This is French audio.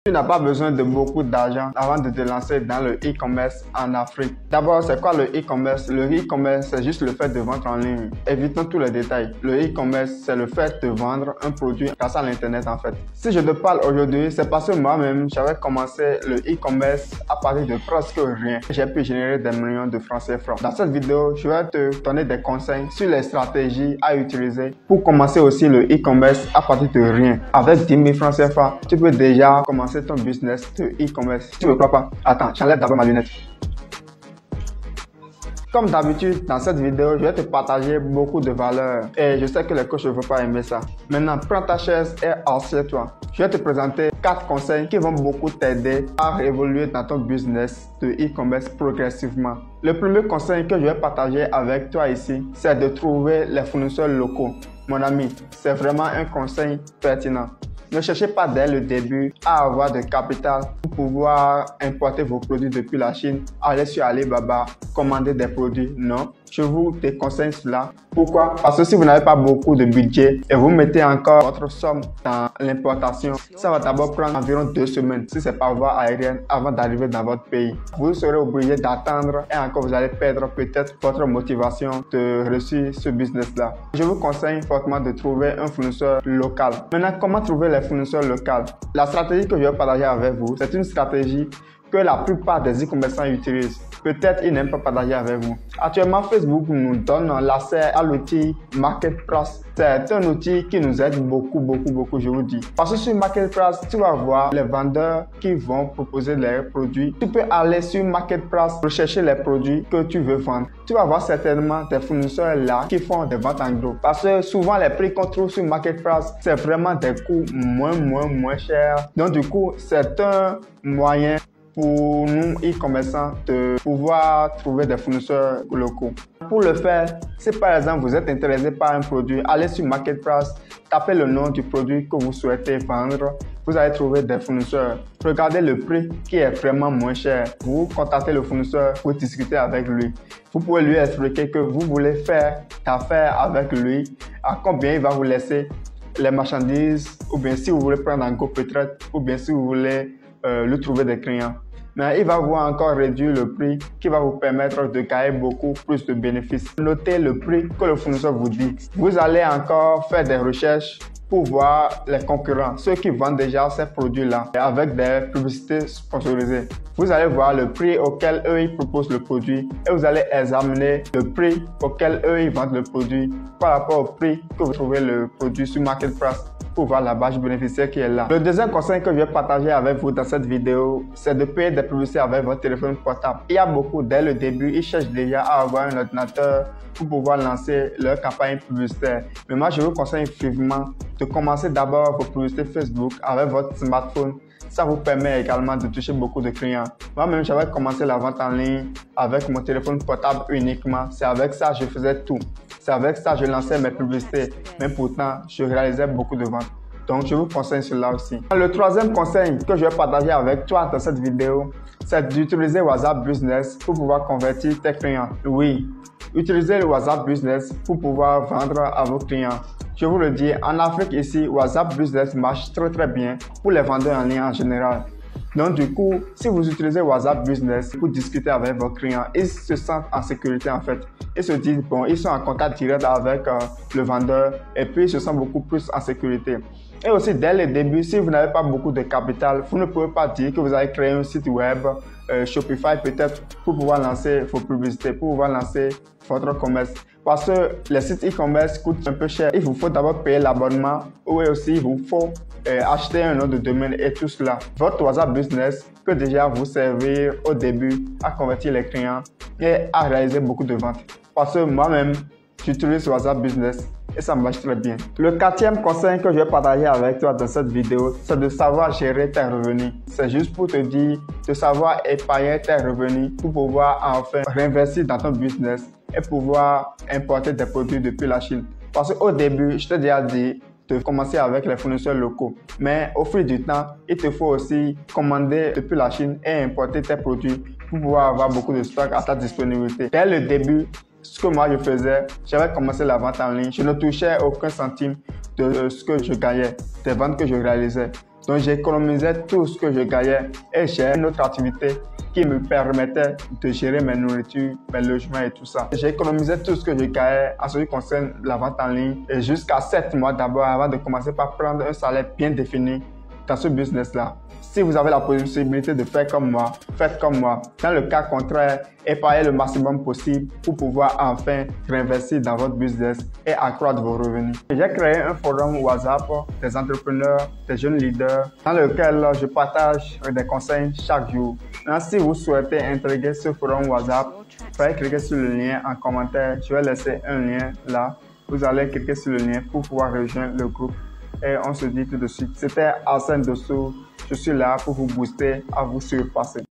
Tu n'as pas besoin de beaucoup d'argent avant de te lancer dans le e-commerce en Afrique. D'abord, c'est quoi le e-commerce? Le e-commerce, c'est juste le fait de vendre en ligne. Évitons tous les détails. Le e-commerce, c'est le fait de vendre un produit grâce à l'internet en fait. Si je te parle aujourd'hui, c'est parce que moi-même, j'avais commencé le e-commerce à partir de presque rien. J'ai pu générer des millions de francs CFA. Dans cette vidéo, je vais te donner des conseils sur les stratégies à utiliser pour commencer aussi le e-commerce à partir de rien. Avec 10 000 francs CFA, tu peux déjà commencer ton business de e-commerce. Si tu ne me crois pas, attends, j'enlève d'abord ma lunette. Comme d'habitude, dans cette vidéo, je vais te partager beaucoup de valeurs et je sais que les coachs ne vont pas aimer ça. Maintenant, prends ta chaise et assieds-toi. Je vais te présenter 4 conseils qui vont beaucoup t'aider à évoluer dans ton business de e-commerce progressivement. Le premier conseil que je vais partager avec toi ici, c'est de trouver les fournisseurs locaux. Mon ami, c'est vraiment un conseil pertinent. Ne cherchez pas dès le début à avoir de capital pour pouvoir importer vos produits depuis la Chine, aller sur Alibaba, commander des produits. Non, je vous déconseille cela. Pourquoi? Parce que si vous n'avez pas beaucoup de budget et vous mettez encore votre somme dans l'importation, ça va d'abord prendre environ 2 semaines si c'est par voie aérienne avant d'arriver dans votre pays. Vous serez obligé d'attendre et encore vous allez perdre peut-être votre motivation de réussir ce business-là. Je vous conseille fortement de trouver un fournisseur local. Maintenant, comment trouver les fournisseurs locaux? La stratégie que je vais partager avec vous, c'est une stratégie que la plupart des e-commerçants utilisent. Peut-être ils n'aiment pas partager avec vous. Actuellement, Facebook nous donne l'accès à l'outil Marketplace. C'est un outil qui nous aide beaucoup, je vous dis. Parce que sur Marketplace, tu vas voir les vendeurs qui vont proposer leurs produits. Tu peux aller sur Marketplace, rechercher les produits que tu veux vendre. Tu vas voir certainement des fournisseurs là qui font des ventes en gros. Parce que souvent, les prix qu'on trouve sur Marketplace, c'est vraiment des coûts moins chers. Donc du coup, c'est un moyen pour nous e-commerçants de pouvoir trouver des fournisseurs locaux. Pour le faire, si par exemple vous êtes intéressé par un produit, allez sur Marketplace, tapez le nom du produit que vous souhaitez vendre, vous allez trouver des fournisseurs. Regardez le prix qui est vraiment moins cher. Vous contactez le fournisseur pour discuter avec lui. Vous pouvez lui expliquer que vous voulez faire affaire avec lui, à combien il va vous laisser les marchandises, ou bien si vous voulez prendre en gros peut-être, ou bien si vous voulez lui trouver des clients. Mais il va vous encore réduire le prix qui va vous permettre de gagner beaucoup plus de bénéfices. Notez le prix que le fournisseur vous dit. Vous allez encore faire des recherches pour voir les concurrents, ceux qui vendent déjà ces produits-là avec des publicités sponsorisées. Vous allez voir le prix auquel eux ils proposent le produit et vous allez examiner le prix auquel eux ils vendent le produit par rapport au prix que vous trouvez le produit sur Marketplace pour voir la base bénéficiaire qui est là. Le deuxième conseil que je vais partager avec vous dans cette vidéo, c'est de payer des publicités avec votre téléphone portable. Il y a beaucoup, dès le début, ils cherchent déjà à avoir un ordinateur pour pouvoir lancer leur campagne publicitaire. Mais moi, je vous conseille vivement de commencer d'abord vos publicités Facebook avec votre smartphone. Ça vous permet également de toucher beaucoup de clients. Moi-même, j'avais commencé la vente en ligne avec mon téléphone portable uniquement. C'est avec ça que je faisais tout. C'est avec ça que je lançais mes publicités. Mais pourtant, je réalisais beaucoup de ventes. Donc, je vous conseille cela aussi. Le troisième conseil que je vais partager avec toi dans cette vidéo, c'est d'utiliser WhatsApp Business pour pouvoir convertir tes clients. Oui, utilisez le WhatsApp Business pour pouvoir vendre à vos clients. Je vous le dis, en Afrique ici, WhatsApp Business marche très bien pour les vendeurs en ligne en général. Donc du coup, si vous utilisez WhatsApp Business pour discuter avec vos clients, ils se sentent en sécurité en fait. Ils se disent, bon, ils sont en contact direct avec le vendeur et puis ils se sentent beaucoup plus en sécurité. Et aussi, dès le début, si vous n'avez pas beaucoup de capital, vous ne pouvez pas dire que vous allez créer un site web, Shopify peut-être, pour pouvoir lancer vos publicités, pour pouvoir lancer votre commerce. Parce que les sites e-commerce coûtent un peu cher. Il vous faut d'abord payer l'abonnement ou aussi il vous faut acheter un nom de domaine et tout cela. Votre WhatsApp Business peut déjà vous servir au début à convertir les clients et à réaliser beaucoup de ventes. Parce que moi-même, j'utilise WhatsApp Business et ça marche très bien. Le quatrième conseil que je vais partager avec toi dans cette vidéo, c'est de savoir gérer tes revenus. C'est juste pour te dire de savoir épargner tes revenus pour pouvoir enfin réinvestir dans ton business et pouvoir importer des produits depuis la Chine. Parce qu'au début, je t'ai déjà dit de commencer avec les fournisseurs locaux. Mais au fil du temps, il te faut aussi commander depuis la Chine et importer tes produits pour pouvoir avoir beaucoup de stock à ta disponibilité. Dès le début, ce que moi je faisais, j'avais commencé la vente en ligne. Je ne touchais aucun centime de ce que je gagnais, des ventes que je réalisais. Donc j'économisais tout ce que je gagnais et j'ai une autre activité qui me permettait de gérer mes nourritures, mes logements et tout ça. J'économisais tout ce que je gagnais en ce qui concerne la vente en ligne et jusqu'à 7 mois d'abord avant de commencer par prendre un salaire bien défini dans ce business-là. Si vous avez la possibilité de faire comme moi, faites comme moi. Dans le cas contraire, épargnez le maximum possible pour pouvoir enfin réinvestir dans votre business et accroître vos revenus. J'ai créé un forum WhatsApp des entrepreneurs, des jeunes leaders, dans lequel je partage des conseils chaque jour. Maintenant, si vous souhaitez intégrer ce forum WhatsApp, veuillez cliquer sur le lien en commentaire. Je vais laisser un lien là. Vous allez cliquer sur le lien pour pouvoir rejoindre le groupe. Et on se dit tout de suite. C'était Arsène Dosso. Je suis là pour vous booster, à vous surpasser.